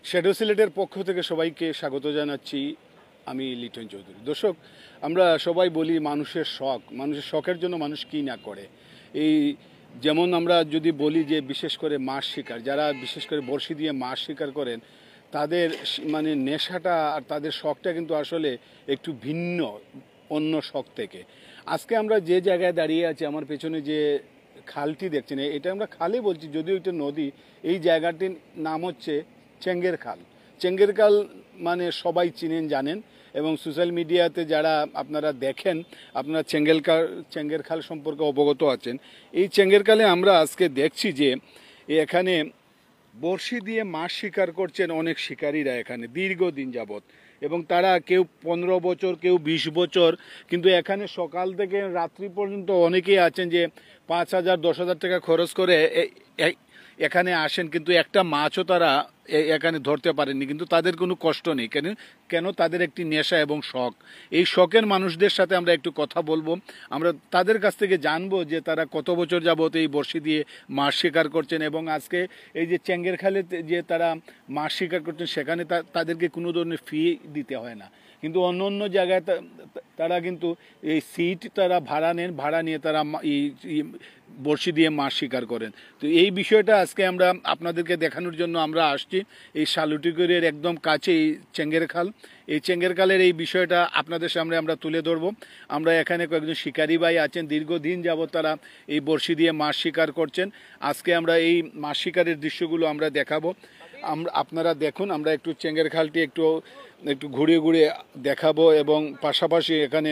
Shadow সিলেটের পক্ষ থেকে সবাইকে স্বাগত জানাচ্ছি। আমি লিটন চৌধুরী। দর্শক, আমরা সবাই বলি মানুষের শখের জন্য মানুষ কী না করে। এই যেমন আমরা যদি বলি যে বিশেষ করে মাছ শিকার, যারা বিশেষ করে বড়শি দিয়ে মাছ শিকার করেন, তাদের মানে নেশাটা আর তাদের শখটা কিন্তু আসলে একটু ভিন্ন অন্য শখ থেকে। আজকে আমরা যে জায়গায় দাঁড়িয়ে আছি, আমার পেছনে যে খালটি দেখছেন, এটা আমরা খালে বলছি, যদিও এটা নদী। এই জায়গাটির নাম হচ্ছে চেঙ্গের খাল। চেঙ্গের খাল মানে সবাই চিনেন, জানেন, এবং সোশ্যাল মিডিয়াতে যারা আপনারা দেখেন, আপনারা চেঙ্গের খাল সম্পর্কে অবগত আছেন। এই চেঙ্গের খালে আমরা আজকে দেখছি যে এখানে বড়শি দিয়ে মাছ শিকার করছেন অনেক শিকারীরা এখানে দীর্ঘদিন যাবৎ, এবং তারা কেউ 15 বছর, কেউ 20 বছর, কিন্তু এখানে সকাল থেকে রাত্রি পর্যন্ত অনেকেই আছেন যে 5,000 10,000 টাকা খরচ করে এখানে আসেন, কিন্তু একটা মাছও তারা এখানে ধরতে পারেননি। কিন্তু তাদের কোনো কষ্ট নেই। কেন তাদের একটি নেশা এবং শখ। এই শখের মানুষদের সাথে আমরা একটু কথা বলবো, আমরা তাদের কাছ থেকে জানবো যে তারা কত বছর যাবত এই বড়শি দিয়ে মাছ শিকার করছেন, এবং আজকে এই যে চেঙ্গের খালে যে তারা মাছ শিকার করছেন, সেখানে তাদেরকে কোনো ধরনের ফি দিতে হয় না। কিন্তু অন্য অন্য জায়গায় তারা কিন্তু এই সিট তারা ভাড়া নেন, ভাড়া নিয়ে তারা এই বড়শি দিয়ে মাছ শিকার করেন। তো এই বিষয়টা আজকে আমরা আপনাদেরকে দেখানোর জন্য আমরা আসছি এই শালুটিগড়ের একদম কাছে এই চেঙ্গের খাল। এই চেঙ্গের খালের এই বিষয়টা আপনাদের সামনে আমরা তুলে ধরবো। আমরা এখানে কয়েকজন শিকারী ভাই আছেন, দীর্ঘদিন যাবত তারা এই বড়শি দিয়ে মাছ শিকার করছেন। আজকে আমরা এই মাছ শিকারের দৃশ্যগুলো আমরা দেখাবো। আপনারা দেখুন, আমরা একটু চেঙ্গের খালটি একটু ঘুরিয়ে ঘুরিয়ে দেখাবো, এবং পাশাপাশি এখানে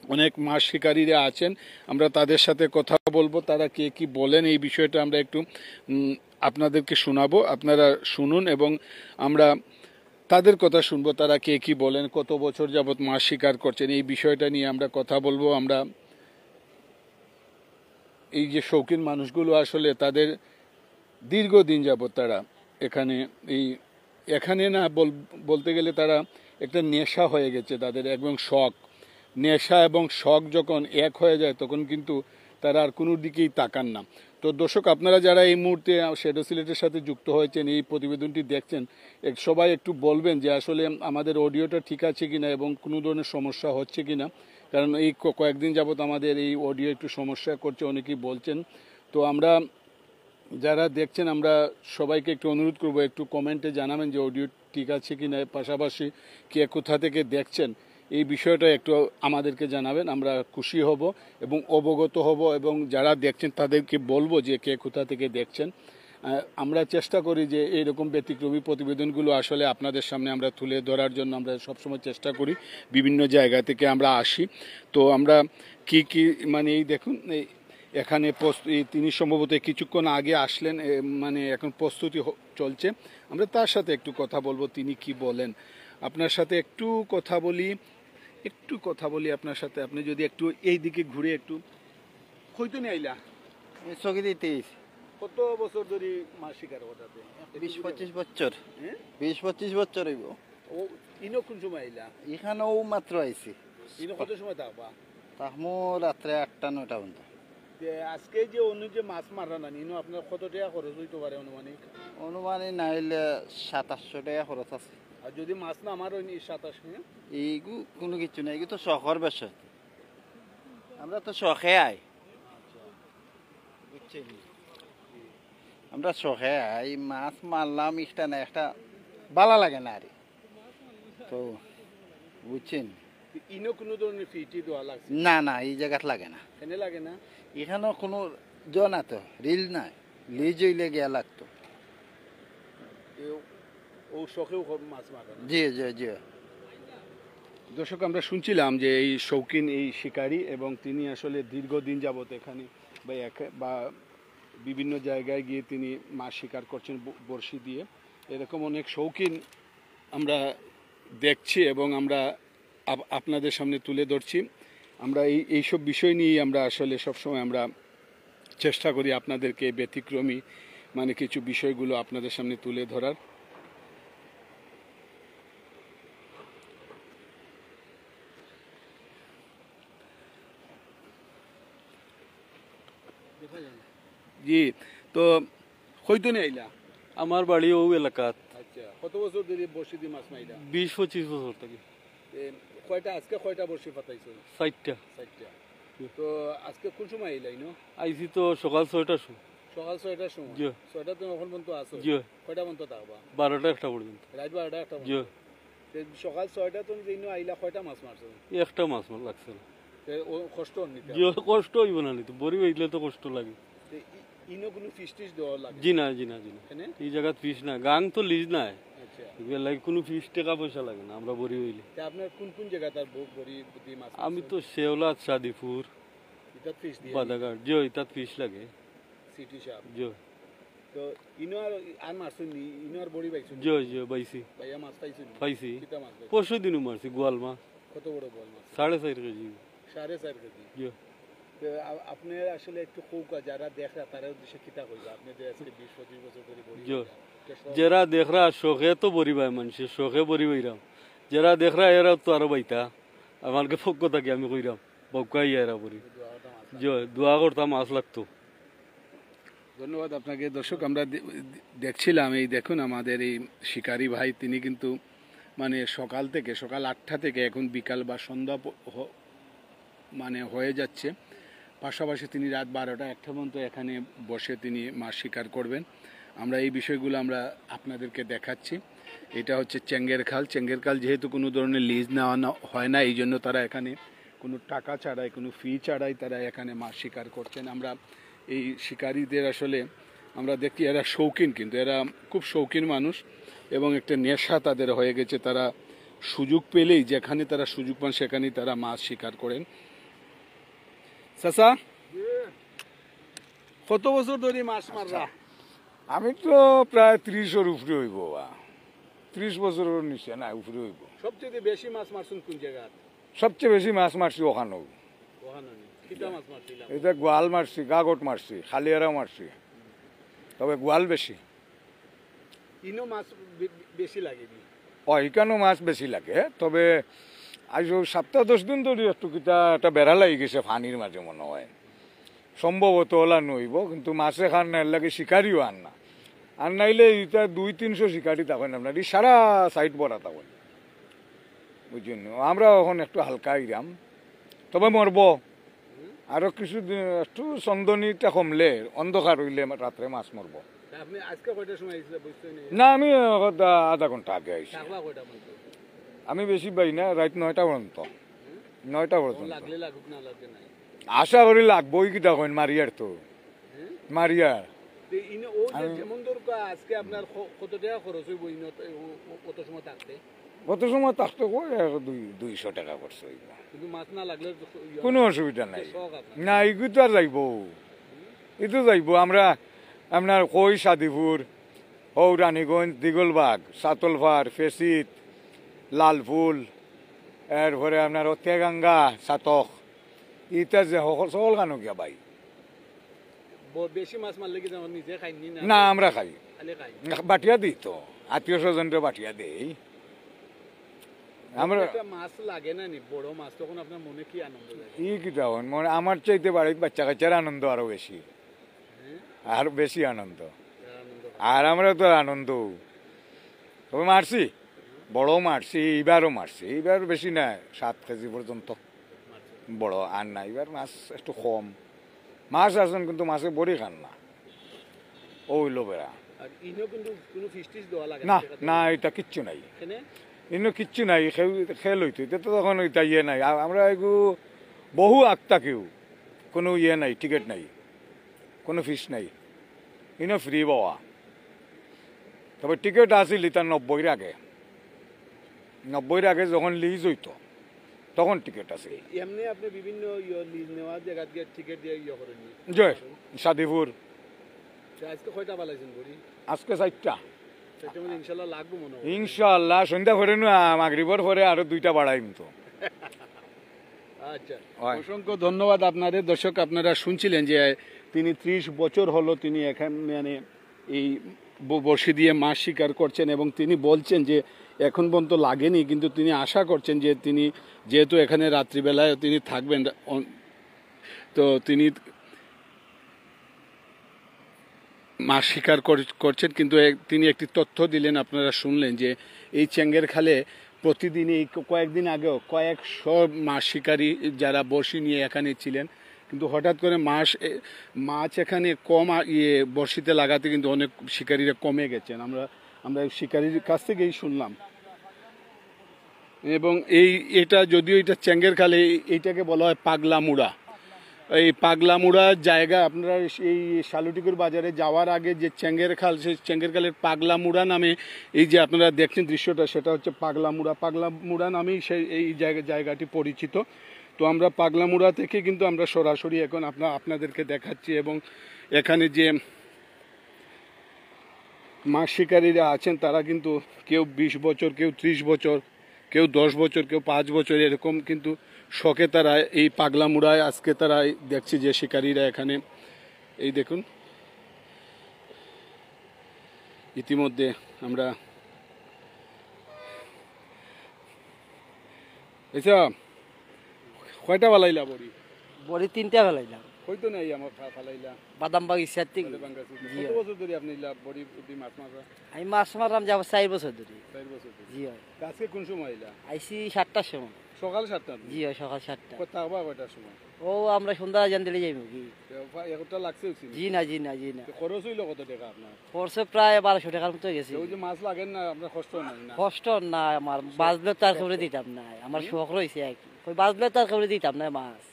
অনেক মাছ শিকারীরা আছেন, আমরা তাদের সাথে কথা বলবো, তারা কে কি বলেন এই বিষয়টা আমরা একটু আপনাদেরকে শোনাবো। আপনারা শুনুন এবং আমরা তাদের কথা শুনবো, তারা কে কি বলেন, কত বছর যাবত মাছ শিকার করছেন, এই বিষয়টা নিয়ে আমরা কথা বলবো। আমরা এই যে শৌখিন মানুষগুলো আসলে তাদের দীর্ঘদিন যাবত তারা এখানে না বলতে গেলে তারা একটা নেশা হয়ে গেছে তাদের, এবং শখ। নেশা এবং শখ যখন এক হয়ে যায় তখন কিন্তু তারা আর কোনো দিকেই তাকান না। তো দর্শক, আপনারা যারা এই মুহূর্তে শ্যাডো সিলেটের সাথে যুক্ত হয়েছেন, এই প্রতিবেদনটি দেখছেন, সবাই একটু বলবেন যে আসলে আমাদের অডিওটা ঠিক আছে কিনা এবং কোনো ধরনের সমস্যা হচ্ছে কিনা, কারণ এই কয়েকদিন যাবত আমাদের এই অডিও একটু সমস্যা করছে, অনেকেই বলছেন। তো আমরা যারা দেখছেন, আমরা সবাইকে একটু অনুরোধ করবো, একটু কমেন্টে জানাবেন যে অডিও ঠিক আছে কিনা, পাশাপাশি কে কোথা থেকে দেখছেন এই বিষয়টা একটু আমাদেরকে জানাবেন। আমরা খুশি হব এবং অবগত হব, এবং যারা দেখছেন তাদেরকে বলবো যে কে কোথা থেকে দেখছেন। আমরা চেষ্টা করি যে এইরকম ব্যতিক্রমী প্রতিবেদনগুলো আসলে আপনাদের সামনে আমরা তুলে ধরার জন্য আমরা সবসময় চেষ্টা করি। বিভিন্ন জায়গা থেকে আমরা আসি। তো আমরা কি মানে এই দেখুন, এখানে তিনি সম্ভবত কিছুক্ষণ আগে আসলেন, মানে এখন প্রস্তুতি চলছে। আমরা তার সাথে একটু কথা বলবো, তিনি কি বলেন। আপনার সাথে একটু কথা বলি আপনার সাথে। আপনি যদি একটু এই দিকে ঘুরে একটু হইতো নি আইলা চকি দিতে কত বছর ধরে মাছ শিকার করতে? 20-25 বছর। 20-25 বছর হইব। ও ইনো কোন সময় আইলা? এখানেও মাত্র আইছি। ইনো কত সময় থাকবা? তাহমো রাত্রে 8টা-9টা পর্যন্ত। আজকে যে অন্য যে মাছ মারা না, ইনো আপনার কত টাকা খরচ হইতে পারে অনুমানিক? অনুমানে না হইলে 700-800 টাকা খরচ আছে। আর যদি মাছ না আমার ওই 27? এইগু কোনো কিছু নাই, এগুলো তো শখের বিষয়। আমরা তো শখে আই, বুঝছেন? আমরা শখে আই, মাছ মারলাম একটা না একটা ভালো লাগে না আর, তো বুঝছেন? ইনো কোনো ধরনের ফিটি দেওয়া লাগছে? না না, এই জায়গাত লাগে না। এখানে লাগে না? এখানেও কোনো জন তো রিল নাই, লিজ হইলে গিয়া লাগতো। ও শখেও মাছ মারে? জি জি জি। দর্শক, আমরা শুনছিলাম যে এই শৌখিন এই শিকারী, এবং তিনি আসলে দীর্ঘদিন যাবত এখানে বা বিভিন্ন জায়গায় গিয়ে তিনি মাছ শিকার করছেন বড়শি দিয়ে। এরকম অনেক শৌখিন আমরা দেখছি এবং আমরা আপনাদের সামনে তুলে ধরছি। আমরা এইসব বিষয় নিয়েই আমরা আসলে সবসময় আমরা চেষ্টা করি আপনাদেরকে ব্যতিক্রমী মানে কিছু বিষয়গুলো আপনাদের সামনে তুলে ধরার। জি, তো হইতো নি আইলা? আমার বাড়ি ও এলাকাত। আচ্ছা, কত বছর ধরে বড়শি দিয়ে মাছ মাইরা? 20-25 বছর থেকে। কয়টা আজকে কয়টা বড়শি পাতাইছো? 4টা। 4টা। তো আজকে কোন সময় আইলাই নো? আইছি তো সকাল 6টার সময়। সকাল 6টার সময়? জি। 6টা তুমি এখন পর্যন্ত আছো? জি। কয়টা পর্যন্ত থাকবা? 12টা একটা পর্যন্ত। রাত 12টা একটা জি। সকাল 6টা তুমি যেন আইলা কয়টা মাছ মারছো? একটা মাছ মার লাগছে না। কষ্ট নিতে? জি, কষ্ট হইব না নিতে, বড়ি হইলে তো কষ্ট লাগে। ইনো কোনো ফিস টিস দেওয়া লাগে? জি না, জি না, জি না। এখানে? এই জায়গাত ফিস না, গাং তো লিজ নাই। আচ্ছা। এগুলো লাগে কোনো ফিস টাকা পয়সা লাগে না আমরা বড়ি হইলে। আপনার কোন কোন জায়গা তার বড়ি দিয়ে মাছ? আমি তো শেওলা, সাদিপুর, এটা ফিস দিয়ে? বাদাঘাট, জি ইতাত ফিস লাগে। সিটি শাপ? জি তো ইনো আর মারছো নি? ইনো আর বড়ি পাইছো? জি জি পাইছি। ভাইয়া মাছ পাইছো? পাইছি। কিতা মাছ পাইছো? পরশু দিনও মারছি গোয়াল মাছ। কত বড় বল মাছ? 4.5 কেজি। 4.5 কেজি? জি। তো আপনি আসলে একটু কৌকা যারা দেখরা তারা উদ্দেশ্যে কিতা কইবা? আপনি যে আজকে 20-25 বছর ধরে বড়ি জি। কইরা, যারা দেখরা শখে তো বড়ি পায় মানুষের, শখে বড়ি বইরাম। যারা দেখরা এরা তো আরো বাইতা, আমাকে পক্ষ থাকি আমি কইরাম বকাই এরা বড়ি। জি, দোয়া করতাম মাছ লাগতো। ধন্যবাদ আপনাকে। দর্শক, আমরা দেখছিলাম, এই দেখুন আমাদের এই শিকারী ভাই, তিনি কিন্তু মানে সকাল 8টা থেকে এখন বিকাল বা সন্ধ্যা মানে হয়ে যাচ্ছে, পাশাপাশি তিনি রাত 12টা 1টা পর্যন্ত এখানে বসে তিনি মাছ শিকার করবেন। আমরা এই বিষয়গুলো আমরা আপনাদেরকে দেখাচ্ছি। এটা হচ্ছে চেঙ্গের খাল। চেঙ্গের খাল যেহেতু কোনো ধরনের লিজ নেওয়া হয় না, এই জন্য তারা এখানে কোনো টাকা ছাড়াই, কোনো ফি ছাড়াই তারা এখানে মাছ শিকার করছেন। আমরা এই শিকারীদের আসলে আমরা দেখি এরা শৌখিন, কিন্তু এরা খুব শৌখিন মানুষ এবং একটা নেশা তাদের হয়ে গেছে। তারা সুযোগ পেলেই, যেখানে তারা সুযোগ পান সেখানেই তারা মাছ শিকার করেন। চাচা, কত বছর ধরে মাছ মাররা? আমি তো প্রায় 30-এর উপরে হইব, 30 বছরের নিচে না উপরে হইব। সবচেয়ে বেশি মাছ মারছেন কোন জায়গা? সবচেয়ে বেশি মাছ মারছি ওখানে। কিটা মাছ মারছিলাম? এটা গোয়াল মারছি, গাগট মারছি, খালিয়ারা মারছি, তবে গোয়াল বেশি। ইনো মাছ বেশি লাগেনি? এখানেও মাছ বেশি লাগে, তবে আজ 7-10 দিন ধরে একটু কিতা একটা বেড়া লাগি গেছে পানির মাঝে মনে হয়, সম্ভবত ওলা নইব, কিন্তু মাছে খান না, এর লাগে শিকারিও আন না। আর নাইলে এটা 200-300 শিকারি তখন আপনার এই সারা সাইড বড়া তখন, বুঝছেন। আমরা এখন একটু হালকা ইরাম, তবে মরব আরো কিছুদিন, একটু চন্দনীটা কমলে, অন্ধকার হইলে রাত্রে মাছ মরব। আপনি আজকে কয়টার সময় আইছিলেন বুঝছেন? না, আমি আধা ঘন্টা আগে আইছি। টাকলা কয়টা পর্যন্ত? আমি বেশি পাই না, রাত 9টা পর্যন্ত। 9টা পর্যন্ত লাগলে লাগুক, না লাগলে নাই। আশা করি লাগবোই, কিটা কইন মারিয়ার তো মারিয়ার। ইনো ও যে যেমন দরকার আজকে আপনার কত টাকা খরচ হইব ইনো কত সময় থাকতে? কত সময় থাকতে কই 200 টাকা করছে, কিন্তু মাছ না লাগলে কোনো অসুবিধা নাই। শখ আপনার? না, এগুলো তো আর যাইব, এতো যাইব। আমরা আপনার কই সাদিপুর, ও রানীগঞ্জ, দিগলবাগ, সাতলফার, ফেসিত, লালফুল, এরপরে আপনার তেগাঙ্গা, সাতক, ইটা যে সকল কানো গিয়া ভাই। বেশি মাছ মারলে কি যেমন নিজে খাইনি? না, আমরা খাই, খালি খাই? বাটিয়া দিই তো, আত্মীয় স্বজনরে বাটিয়া দেই আমরা। একটা মাছ লাগে না নি, বড় মাছ, তখন আপনার মনে কি আনন্দ লাগে? ই কিটা মানে আমার চাইতে বাড়ির বাচ্চা কাচ্চার আনন্দ আরো বেশি, আরো বেশি আনন্দ। আর আমরা তো আনন্দ, তবে মারছি, বড় মারছি, এবারও মারছি, এবার বেশি না, 7 কেজি পর্যন্ত বড়। আর না, এবার মাছ একটু কম। মাছ আছেন কিন্তু মাছে বড়ি খান না, ওইলো বেড়া। আর ইনো কিন্তু কোনো ফিস টিস দেওয়া লাগে না না, এটা কিচ্ছু নাই, এখানে ইনো কিচ্ছু নাই। খেল হইতো, এটা তো তখন ওইটা ইয়ে নাই। আমরা এগু বহু আত্মা কেউ, কোনো ইয়ে নাই, টিকিট নাই, কোনো ফিস নাই, ইনো ফ্রি বাবা। তবে টিকিট আসিল এটা 90-এর আগে, 90-এর আগে যখন লিজ হইতো তখন টিকিট আছে। এমনি আপনি বিভিন্ন লিজ নেওয়া জায়গা দিয়ে টিকিট দিয়ে করেন? জয় সাদিপুর। আজকে কয়টা পালাইছেন বড়ি? আজকে 4টা। সেটা মানে ইনশাল্লাহ লাগবো মনে হয়। ইনশাআল্লাহ সন্ধ্যা করে না, মাগরিবর পরে আরো 2টা বাড়াইম তো। আচ্ছা, অসংখ্য ধন্যবাদ আপনাদের। দর্শক, আপনারা শুনছিলেন যে তিনি 30 বছর হলো তিনি এখানে মানে এই বড়শি দিয়ে মাছ শিকার করছেন, এবং তিনি বলছেন যে এখন পর্যন্ত লাগেনি, কিন্তু তিনি আশা করছেন যে তিনি যেহেতু এখানে রাত্রিবেলায় তিনি থাকবেন, তো তিনি মাছ শিকার করছেন, কিন্তু তিনি একটি তথ্য দিলেন, আপনারা শুনলেন যে এই চেঙ্গের খালে প্রতিদিন এই কয়েকদিন আগেও কয়েকশো মাছ শিকারী যারা বড়শি নিয়ে এখানে ছিলেন, কিন্তু হঠাৎ করে মাছ এখানে কম বড়শিতে লাগাতে কিন্তু অনেক শিকারীরা কমে গেছেন। আমরা শিকারীর কাছ থেকেই শুনলাম। এবং এটা যদিও এটা চেঙ্গের খালে, এইটাকে বলা হয় পাগলামুড়া। এই পাগলামুড়া জায়গা আপনারা এই শালুটিকুর বাজারে যাওয়ার আগে যে চেঙ্গের খাল, সেই চেঙ্গের খালের পাগলামুড়া নামে এই যে আপনারা দেখছেন দৃশ্যটা, সেটা হচ্ছে পাগলামুড়া নামেই এই জায়গাটি পরিচিত। তো আমরা পাগলামুড়া থেকে কিন্তু আমরা সরাসরি এখন আপনাদেরকে দেখাচ্ছি। এবং এখানে যে মাছ শিকারীরা আছেন তারা কিন্তু কেউ 20 বছর, কেউ 30 বছর, কেউ 10 বছর, কেউ 5 বছর, এরকম কিন্তু শখে তারা এই পাগলামুড়ায় আজকে তারা দেখছি যে শিকারীরা এখানে এই দেখুন ইতিমধ্যে আমরা আচ্ছা কয়টা ফালাইলা বড়ি? বড়ি 3টা ফেলাইলাম, হয়তো নাই আমার ফালাইলা বাদাম বাগিচার থেকে। কত বছর ধরে আপনি বড়ি মাছ মারা? আমি মাছ মারলাম যাব 4 বছর ধরে। 4 বছর ধরে? জি হয়। আজকে কোন সময় আইলা? আইসি 7টার সময়। সকাল 7টা? জি হয়, সকাল 7টা। থাকবা কয়টার সময়? ও আমরা সন্ধ্যা জান দিলে যাইব কি? একটা লাগছে? জি না, জি না, জি না। খরচ হইল কত টাকা আপনার? খরচ প্রায় 1200 টাকার মতো গেছে। ওই যে মাছ লাগেন না আপনার, কষ্ট নাই না? কষ্ট না আমার, বাজলে তার খবরে দিতাম না, আমার শখ রয়েছে আর কি। ওই বাজলে তার খবরে দিতাম না মাছ,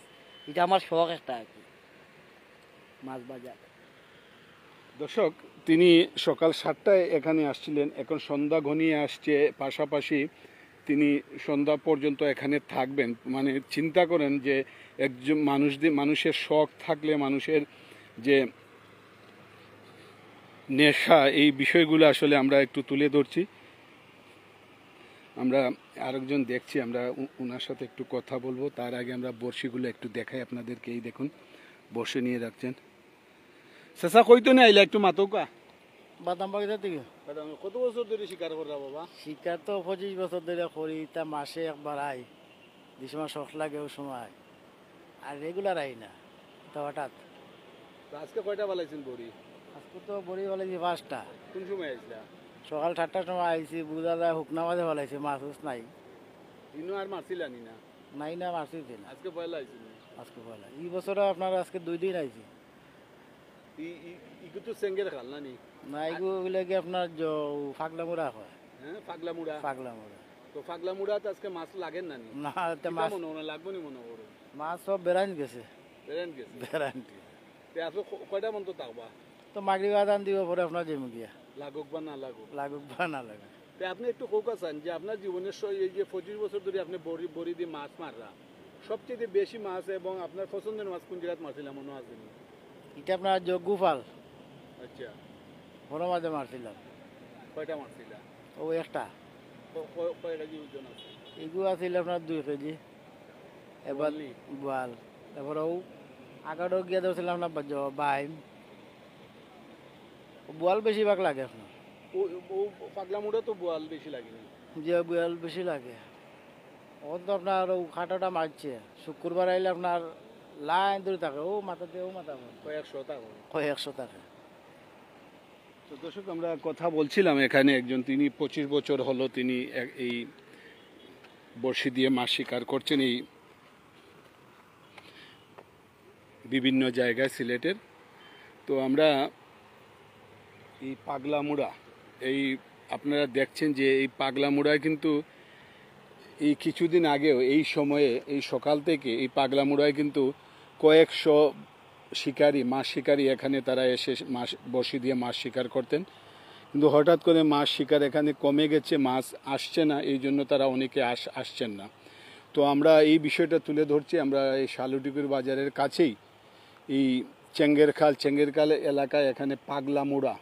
এটা আমার শখ একটা আর কি, মাছ বাজার। দর্শক, তিনি সকাল 7টায় এখানে আসছিলেন, এখন সন্ধ্যা ঘনিয়ে আসছে, পাশাপাশি তিনি সন্ধ্যা পর্যন্ত এখানে থাকবেন। মানে চিন্তা করেন যে একজন মানুষের শখ থাকলে, মানুষের যে নেশা, এই বিষয়গুলো আসলে আমরা একটু তুলে ধরছি। আমরা আরেকজন দেখছি, আমরা ওনার সাথে একটু কথা বলবো। তার আগে আমরা বড়শিগুলো একটু দেখাই আপনাদেরকে। এই দেখুন বড়শি নিয়ে রাখছেন। চেঁচা কইতো না আইলা একটু মাতৌকা? বাদাম বাগিচা থেকে। কত বছর ধরে শিকার করা বাবা? শিকার তো 25 বছর ধরে করি, তা মাসে একবার আই, যে সময় শখ লাগে ওই সময়, আর রেগুলার আই না, তো হঠাৎ। আজকে কয়টা বালাইছেন বড়ি? আজকে তো বড়ি ফেলাইছি 5টা। কোন সময় আইসলা? সকাল 7টার সময় আইছি, বুঝা যায় হুকনা মাঝে ফেলাইছি, মাছ নাই। ইনো আর মারছিলানি না? নাই না, মারছি না আজকে পয়লা আইছেন? আজকে ফেলা এই বছরে আপনার আজকে 2 দিন আইছি। ইকু তো চেঙ্গের খাল না নি? না, এগুলো কি আপনার ফাগলামুড়া হয়। হ্যাঁ, পাগলামুড়া। ফাগলামুড়া তো পাগলামুড়াতে আজকে মাছ লাগেন না নি? না, মাছ মনে হয় লাগবো নি মনে করো? মাছ সব বেড়াইন গেছে, বেরেন গেছে? বেড়াইন। তে আজকে কয়টা মন্ত থাকবা? তো মাগরিব আদান দিব পরে আপনার জমি গিয়া, লাগুক বা না লাগুক? লাগুক বা না লাগুক। তে আপনি একটু কৌকা চান যে আপনার জীবনের এই যে 25 বছর ধরে আপনি বড়ি দিয়ে মাছ মাররা, সবচেয়ে বেশি মাছ এবং আপনার পছন্দের মাছ কোন জায়গায় মারছিলাম মনে আছে নি? এটা আপনার গুফাল আচ্ছা, বড় মাঝে মারছিলাম। কয়টা মারছিলা? ও একটা। কয়টা কি ওজন আছে? এগুলো আছিল আপনার 2 কেজি। এবার বোয়াল নি? বোয়াল, তারপরে ও আগাডো গিয়া ধরছিলাম না বাইম। বোয়াল বেশিরভাগ লাগে আপনার, ও পাগলামুড়া তো বোয়াল বেশি লাগেনি? যে বোয়াল বেশি লাগে। ও তো আপনার ও খাটাটা মারছে, শুক্রবার আইলে আপনার লাইন ধরে থাকে, ও মাথা দিয়ে ও মাথা কয়েকশো টাকা? 100 টাকা। তো দর্শক, আমরা কথা বলছিলাম এখানে একজন, তিনি 25 বছর হলো তিনি এই বড়শি দিয়ে মাছ শিকার করছেন এই বিভিন্ন জায়গায় সিলেটের। তো আমরা এই পাগলামুড়া, এই আপনারা দেখছেন যে এই পাগলামুড়ায় কিন্তু এই কিছুদিন আগেও এই সময়ে, এই সকাল থেকে এই পাগলামুড়ায় কিন্তু কয়েকশো মাছ শিকারী এখানে তারা এসে বড়শি দিয়ে মাছ শিকার করতেন। কিন্তু হঠাৎ করে মাছ শিকার এখানে কমে গেছে, মাছ আসছে না, এই জন্য তারা অনেকে আসছেন না। তো আমরা এই বিষয়টা তুলে ধরছি। আমরা এই শালুটিকুর বাজারের কাছেই এই চেঙ্গের খাল এলাকায় এখানে পাগলামুড়া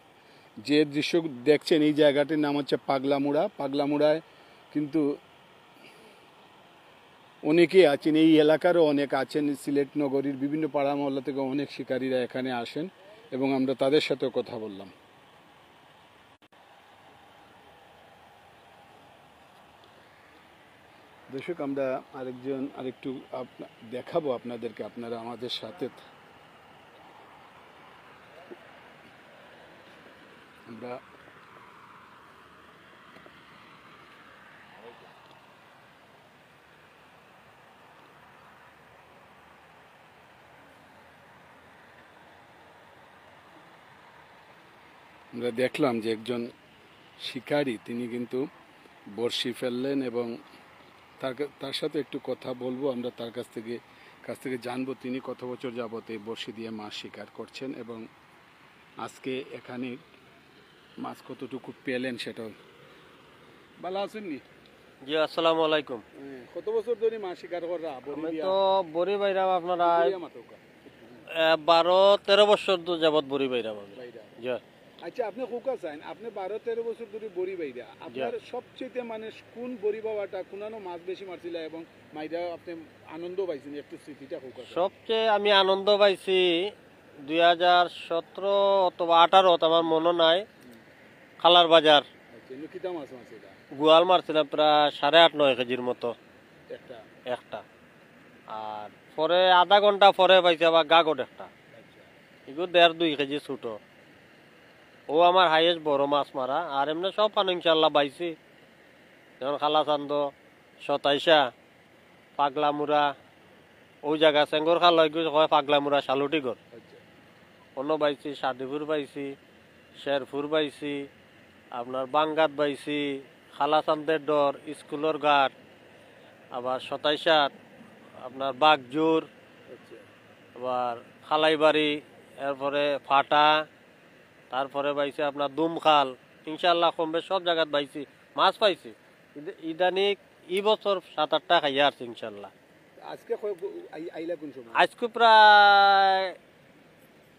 যে দৃশ্য দেখছেন, এই জায়গাটির নাম হচ্ছে পাগলামুড়া। পাগলামুড়ায় কিন্তু অনেকেই আছেন, এই এলাকারও অনেক আছেন, সিলেট নগরীর বিভিন্ন পাড়া মহল্লা থেকে অনেক শিকারীরা এখানে আসেন এবং আমরা তাদের সাথেও কথা বললাম। দর্শক, আমরা আরেকটু দেখাবো আপনাদেরকে, আপনারা আমাদের সাথে। আমরা আমরা দেখলাম যে একজন শিকারী তিনি কিন্তু বড়শি ফেললেন এবং তার সাথে একটু কথা বলবো আমরা তার কাছ থেকে জানবো তিনি কত বছর যাবত এই বড়শি দিয়ে মাছ শিকার করছেন এবং আজকে এখানে মাছ কতটুকু পেলেন সেটাও। ভালো আছেননি? জি আসসালামু আলাইকুম। কত বছর ধরে মাছ শিকার করা? আমি তো বড়ি বাইরাম আপনারা 12-13 বছর যাবত বড়ি বাইরাম আমি। জি। আচ্ছা, আপনি হুকা চান, আপনি 12-13 বছর ধরে বড়ি বাইরা, আপনার সবচেয়ে মানে কোন বড়ি পাওয়াটা কোনানো মাছ বেশি মারছিল এবং মাইরা আপনি আনন্দ পাইছেন একটু স্মৃতিটা হুকা? সবচেয়ে আমি আনন্দ পাইছি 2017 অথবা 18 আমার মনে নাই, খালার বাজার আচ্ছা, কিতা মাছ মারছিল? গোয়াল মারছিলাম প্রায় 8.5-9 কেজির মতো একটা, আর পরে আধা ঘন্টা পরে পাইছি আবার গাগট একটা, এগুলো 1.5-2 কেজি ছোট। ও আমার হাইয়েস্ট বড় মাছ মারা। আর এমনি সব পানি ইনশাল্লাহ পাইছি, যেমন খালা চান্দ, সতাইশা, পাগলামুড়া, ওই জায়গা চেঙ্গর খাল হয় পাগলামুড়া শালুটিগড় অন্য পাইছি, সাদিপুর পাইছি, শেরপুর পাইছি, আপনার বাঙ্গাত পাইছি, খালা চান্দের ডর, স্কুলের ঘাট, আবার সতাইশাত আপনার বাগজুর, আবার খালাইবাড়ি, এরপরে ফাটা, তারপরে পাইছি আপনার দুমখাল। ইনশাল্লাহ কম বেশ সব জায়গাত পাইছি, মাছ পাইছি। ইদানিক ই বছর 7-8টা খাইয়া আসছি ইনশাল্লাহ। আজকে আইলা কোন সময়? আজকে প্রায়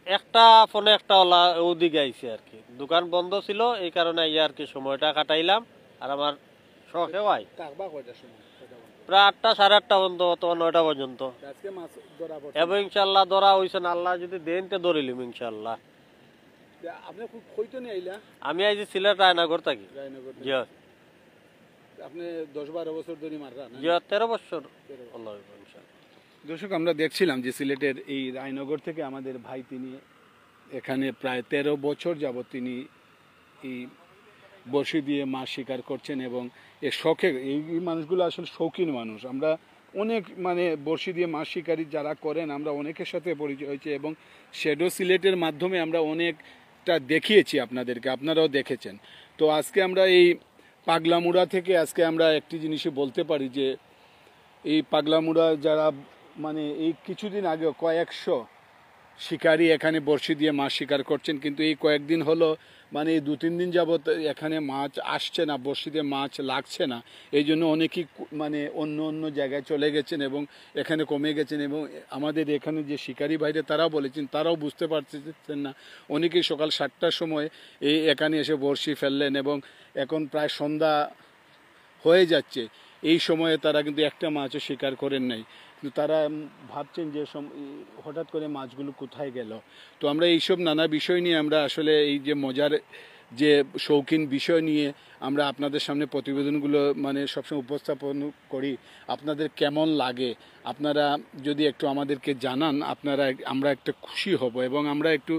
1টা-1:45 ওলা ওদিকে আইছি আর কি। দোকান বন্ধ ছিল, এই কারণে আইয়া আর কি সময়টা কাটাইলাম। আর আমার শখেও আই কাকবা কয়টার সময়? প্রায় 8টা-8:30 পর্যন্ত অথবা 9টা পর্যন্ত। আজকে মাছ ধরা পড়ছে এবং ইনশাল্লাহ ধরা হইছে না, আল্লাহ যদি দেন তে ধরিলিম ইনশাল্লাহ। আপনি খুব কইতো নি আইলা? আমি আইছি সিলেট রায়নগর থাকি। রায়নগর? জি আপনি 10-12 বছর ধরে মাররা না? জি 13 বছর আল্লাহ ইনশাল্লাহ। দর্শক, আমরা দেখছিলাম যে সিলেটের এই রায়নগর থেকে আমাদের ভাই, তিনি এখানে প্রায় 13 বছর যাবত তিনি এই বড়শি দিয়ে মাছ শিকার করছেন এবং এ শখের এই মানুষগুলো আসলে শৌখিন মানুষ। আমরা অনেক মানে বড়শি দিয়ে মাছ শিকারি যারা করেন আমরা অনেকের সাথে পরিচয় হয়েছে এবং শ্যাডো সিলেটের মাধ্যমে আমরা অনেকটা দেখিয়েছি আপনাদেরকে, আপনারাও দেখেছেন। তো আজকে আমরা এই পাগলামুড়া থেকে আজকে আমরা একটি জিনিসই বলতে পারি যে এই পাগলামুড়া যারা মানে এই কিছুদিন আগে কয়েকশো শিকারি এখানে বড়শি দিয়ে মাছ শিকার করছেন, কিন্তু এই কয়েকদিন হলো মানে এই 2-3 দিন যাবত এখানে মাছ আসছে না, বড়শি দিয়ে মাছ লাগছে না। এই জন্য অনেকেই মানে অন্য অন্য জায়গায় চলে গেছেন এবং এখানে কমে গেছেন। এবং আমাদের এখানে যে শিকারি ভাইরা তারাও বলেছেন, তারাও বুঝতে পারছেন না। অনেকেই সকাল 7টার সময় এখানে এসে বড়শি ফেললেন এবং এখন প্রায় সন্ধ্যা হয়ে যাচ্ছে, এই সময়ে তারা কিন্তু একটা মাছও শিকার করেন নাই। কিন্তু তারা ভাবছেন যে হঠাৎ করে মাছগুলো কোথায় গেল। তো আমরা এইসব নানা বিষয় নিয়ে আমরা আসলে এই যে মজার যে শৌখিন বিষয় নিয়ে আমরা আপনাদের সামনে প্রতিবেদনগুলো মানে সবসময় উপস্থাপন করি। আপনাদের কেমন লাগে আপনারা যদি একটু আমাদেরকে জানান, আমরা একটা খুশি হব এবং আমরা একটু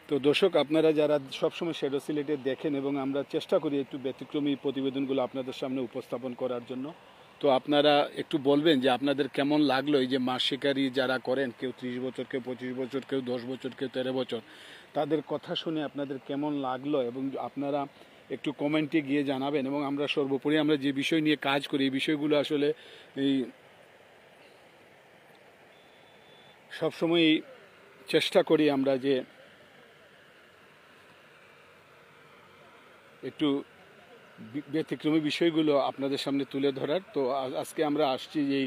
তো দর্শক, আপনারা যারা সবসময় শ্যাডো সিলেটে দেখেন এবং আমরা চেষ্টা করি একটু ব্যতিক্রমী প্রতিবেদনগুলো আপনাদের সামনে উপস্থাপন করার জন্য, তো আপনারা একটু বলবেন যে আপনাদের কেমন লাগলো এই যে মাছ শিকারি যারা করেন, কেউ 30 বছর, কেউ 25 বছর, কেউ 10 বছর, কেউ 13 বছর, তাদের কথা শুনে আপনাদের কেমন লাগলো এবং আপনারা একটু কমেন্টে গিয়ে জানাবেন। এবং আমরা সর্বোপরি আমরা যে বিষয় নিয়ে কাজ করি এই বিষয়গুলো আসলে এই সবসময় চেষ্টা করি আমরা যে একটু ব্যতিক্রমী বিষয়গুলো আপনাদের সামনে তুলে ধরার। তো আজকে আমরা আসছি এই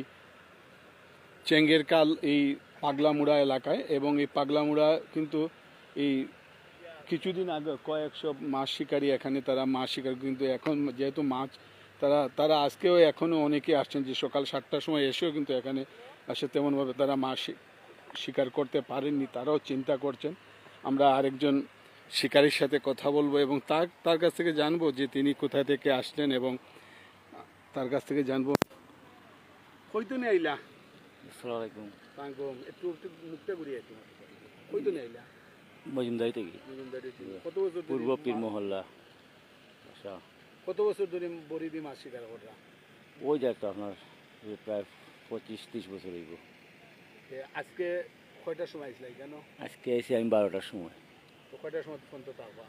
চেঙ্গের কাল এই পাগলামুড়া এলাকায় এবং এই পাগলামুড়া কিন্তু এই কিছুদিন আগে কয়েকশো মাছ শিকারী এখানে তারা মাছ শিকার, কিন্তু এখন যেহেতু মাছ তারা আজকেও এখনও অনেকে আসছেন যে সকাল 7টার সময় এসেও কিন্তু এখানে আসে তেমনভাবে তারা মাছ শিকার করতে পারেননি তারাও চিন্তা করছেন। আমরা আরেকজন শিকারীর সাথে কথা বলবো এবং তার কাছ থেকে জানবো যে তিনি কোথা থেকে আসলেন এবং তার কাছ থেকে জানবো। কইতো নিয়ে আইলা আসসালামু আলাইকুম। একটু মুখটা ঘুরিয়ে কইতো নিয়ে আইলা? মজুমদারি থেকে, কত বছর পূর্ব পীর মহল্লা। আচ্ছা, কত বছর ধরে বড়ি দিয়ে মাছ শিকার করা? ওই যে একটা আপনার প্রায় 25-30 বছর হইব। আজকে কয়টার সময় আসলাই কেন? আজকে এসে আমি 12টার সময়। তো কয়টার সময় ফোন তো থাকবা?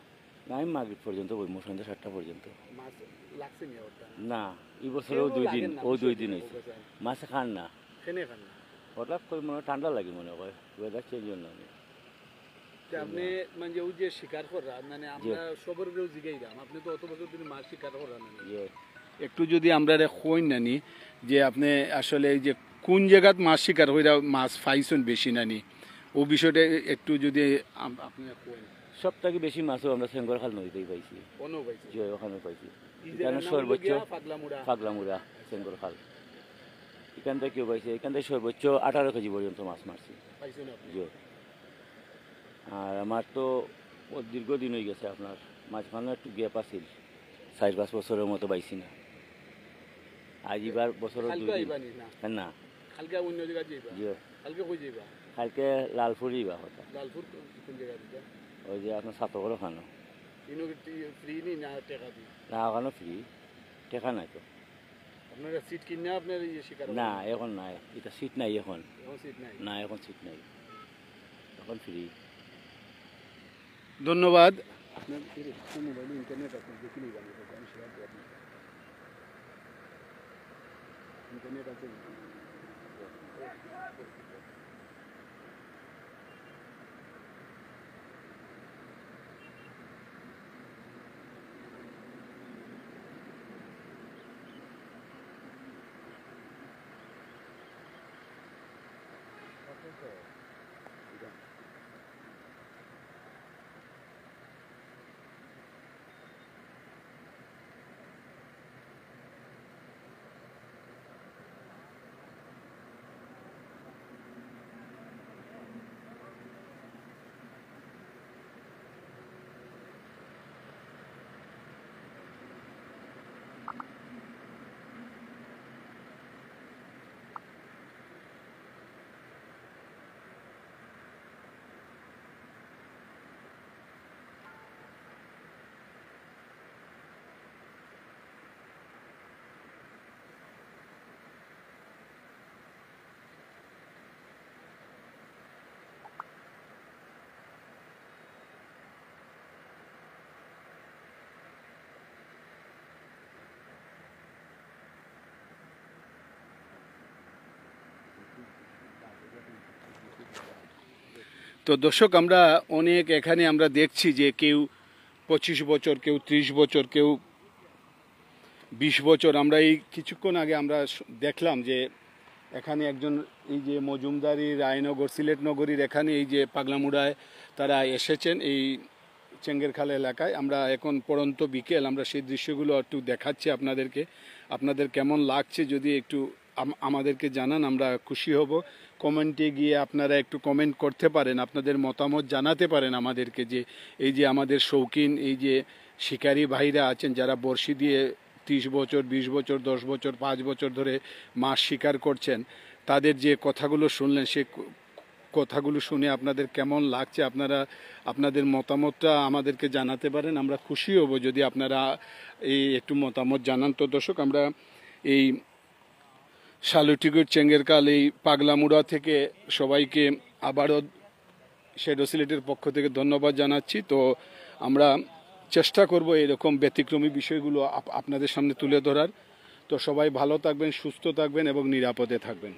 না, আমি মাগরিব পর্যন্ত বইব, সন্ধ্যা 7টা পর্যন্ত। মাছ লাগছে নি ওটা? না, এই বছরেও 2 দিন হয়েছে। মাছ খান না, খেনে খান না? হঠাৎ করে মনে হয় ঠান্ডা লাগে, মনে হয় ওয়েদার চেঞ্জ জন্য। আপনি মানে ওই যে শিকার করা মানে আমরা সবার জিগাইলাম, আপনি তো অত বছর ধরে মাছ শিকার করা না। একটু যদি আমরা কই নানি যে আপনি আসলে এই যে কোন জায়গাত মাছ শিকার হইরা মাছ পাইছেন বেশি নানি, ও বিষয়টা একটু যদি আপনি কই। সব থেকে বেশি মাছও আমরা সেঙ্গর খাল নদীতেই পাইছি। যে ওখানে পাইছি, এখানে সর্বোচ্চ পাগলামুড়া সেঙ্গর খাল, এখান থেকে কেউ পাইছে। এখান থেকে সর্বোচ্চ 18 কেজি পর্যন্ত মাছ মারছি। আর আমার তো দীর্ঘদিন হয়ে গেছে, আপনার মাঝখানে একটু গ্যাপ আছিল, 4-5 বছরের মতো পাইছি না। আজ এবার বছর না, কালকে লালপুর যাইবা কথা। ওই যে আপনার সাতগর ওখানে না, ওখানে ফ্রি, টেকা নাই তো। না এখন নাই, এটা সিট নাই এখন। না, এখন সিট নাই, এখন ফ্রি। ধন্যবাদ। তো দর্শক, আমরা অনেক এখানে আমরা দেখছি যে কেউ 25 বছর, কেউ 30 বছর, কেউ 20 বছর। আমরা এই কিছুক্ষণ আগে আমরা দেখলাম যে এখানে একজন এই যে মজুমদারি রায়নগর সিলেট নগরীর এখানে এই যে পাগলামুড়ায় তারা এসেছেন এই চেঙ্গেরখাল এলাকায়। আমরা এখন পড়ন্ত বিকেল, আমরা সেই দৃশ্যগুলো একটু দেখাচ্ছি আপনাদেরকে। আপনাদের কেমন লাগছে যদি একটু আমাদেরকে জানান, আমরা খুশি হব। কমেন্টে গিয়ে আপনারা একটু কমেন্ট করতে পারেন, আপনাদের মতামত জানাতে পারেন আমাদেরকে যে এই যে আমাদের শৌখিন এই যে শিকারী ভাইরা আছেন যারা বড়শি দিয়ে 30 বছর, 20 বছর, 10 বছর, 5 বছর ধরে মাছ শিকার করছেন, তাদের যে কথাগুলো শুনলেন সে কথাগুলো শুনে আপনাদের কেমন লাগছে আপনারা আপনাদের মতামতটা আমাদেরকে জানাতে পারেন। আমরা খুশি হব যদি আপনারা এই একটু মতামত জানান। তো দর্শক, আমরা এই শালুটিগুড় চেঙ্গেরখাল এই পাগলামুড়া থেকে সবাইকে আবারও শ্যাডো সিলেটের পক্ষ থেকে ধন্যবাদ জানাচ্ছি। তো আমরা চেষ্টা করব এরকম ব্যতিক্রমী বিষয়গুলো আপনাদের সামনে তুলে ধরার। তো সবাই ভালো থাকবেন, সুস্থ থাকবেন এবং নিরাপদে থাকবেন।